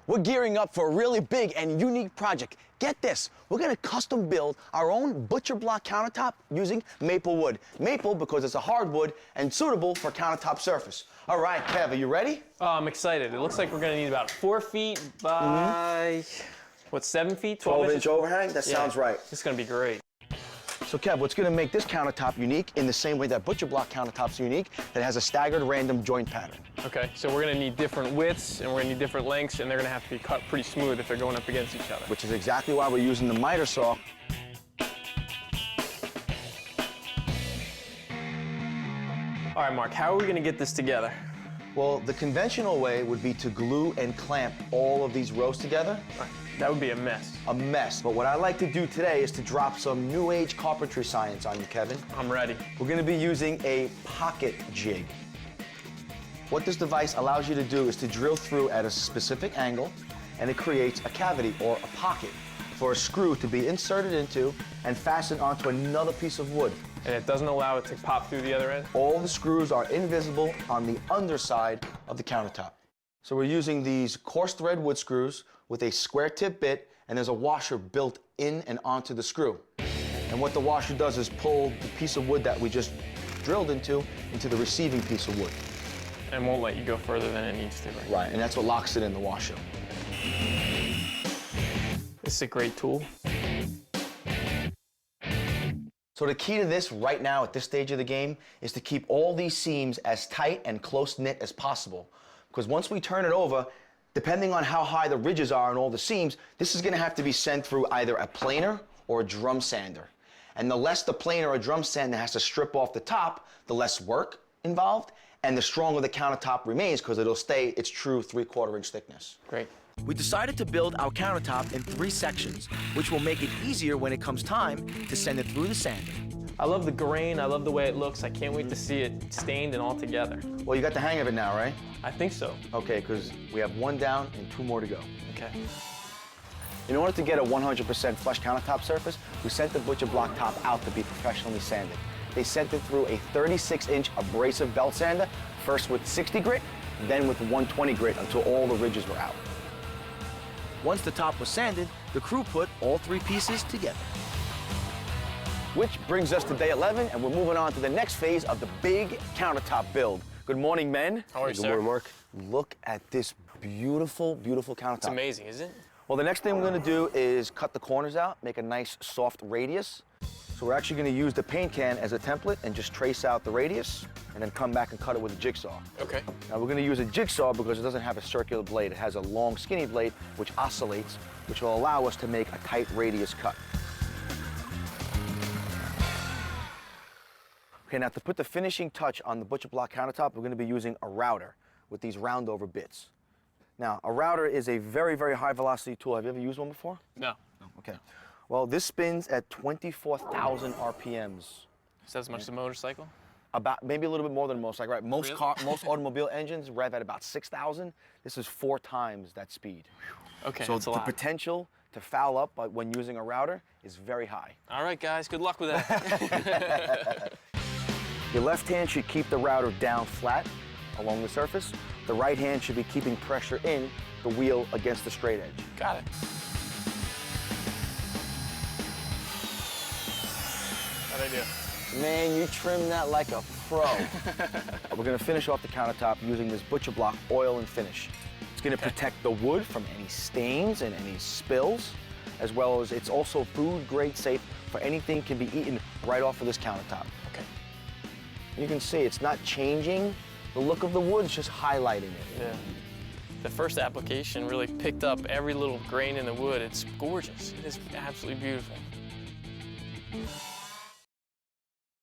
We're gearing up for a really big and unique project. Get this, we're gonna custom build our own butcher block countertop using maple wood. Maple because it's a hardwood and suitable for countertop surface. All right, Kev, are you ready? Oh, I'm excited. It looks like we're gonna need about 4 feet by, what, 7 feet? 12-inch overhang? That Yeah. sounds right. It's gonna be great. So Kev, what's gonna make this countertop unique in the same way that butcher block countertop's unique, that it has a staggered random joint pattern. Okay, so we're gonna need different widths and we're gonna need different lengths, and they're gonna have to be cut pretty smooth if they're going up against each other. Which is exactly why we're using the miter saw. All right, Mark, how are we gonna get this together? Well, the conventional way would be to glue and clamp all of these rows together. That would be a mess. A mess. But what I like to do today is to drop some new age carpentry science on you, Kevin. I'm ready. We're gonna be using a pocket jig. What this device allows you to do is to drill through at a specific angle, and it creates a cavity or a pocket for a screw to be inserted into and fastened onto another piece of wood. And it doesn't allow it to pop through the other end? All the screws are invisible on the underside of the countertop. So we're using these coarse thread wood screws with a square tip bit, and there's a washer built in and onto the screw. And what the washer does is pull the piece of wood that we just drilled into the receiving piece of wood. And won't let you go further than it needs to, right? Right, and that's what locks it in the washer. This is a great tool. So the key to this right now at this stage of the game is to keep all these seams as tight and close-knit as possible. Because once we turn it over, depending on how high the ridges are on all the seams, this is gonna have to be sent through either a planer or a drum sander. And the less the planer or drum sander has to strip off the top, the less work involved, and the stronger the countertop remains because it'll stay its true 3/4 inch thickness. Great. We decided to build our countertop in 3 sections, which will make it easier when it comes time to send it through the sander. I love the grain, I love the way it looks. I can't wait to see it stained and all together. Well, you got the hang of it now, right? I think so. Okay, because we have 1 down and 2 more to go. Okay. In order to get a 100% flush countertop surface, we sent the butcher block top out to be professionally sanded. They sent it through a 36-inch abrasive belt sander, first with 60 grit, then with 120 grit until all the ridges were out. Once the top was sanded, the crew put all 3 pieces together. Which brings us to day 11, and we're moving on to the next phase of the big countertop build. Good morning, men. How are you, Good sir? morning, Mark. Look at this beautiful, beautiful countertop. It's amazing, isn't it? Well, the next thing we're gonna do is cut the corners out, make a nice soft radius. So we're actually gonna use the paint can as a template and just trace out the radius, and then come back and cut it with a jigsaw. Okay. Now we're gonna use a jigsaw because it doesn't have a circular blade. It has a long, skinny blade which oscillates, which will allow us to make a tight radius cut. Okay, now to put the finishing touch on the butcher block countertop, we're gonna be using a router with these round over bits. Now, a router is a very, very high velocity tool. Have you ever used one before? No. No, okay. Well, this spins at 24,000 RPMs. Is that as much as a motorcycle? About maybe a little bit more than a motorcycle, right? Most Really? most automobile engines rev at about 6,000. This is 4 times that speed. Okay, So that's a the lot. potential to foul up when using a router is very high. All right, guys, good luck with that. Your left hand should keep the router down flat along the surface. The right hand should be keeping pressure in the wheel against the straight edge. Got it. How'd I do? Man, you trimmed that like a pro. We're gonna finish off the countertop using this butcher block oil and finish. It's gonna protect the wood from any stains and any spills, as well as it's also food grade safe for anything can be eaten right off of this countertop. Okay. You can see it's not changing the look of the wood, it's just highlighting it. Yeah. The first application really picked up every little grain in the wood. It's gorgeous. It is absolutely beautiful.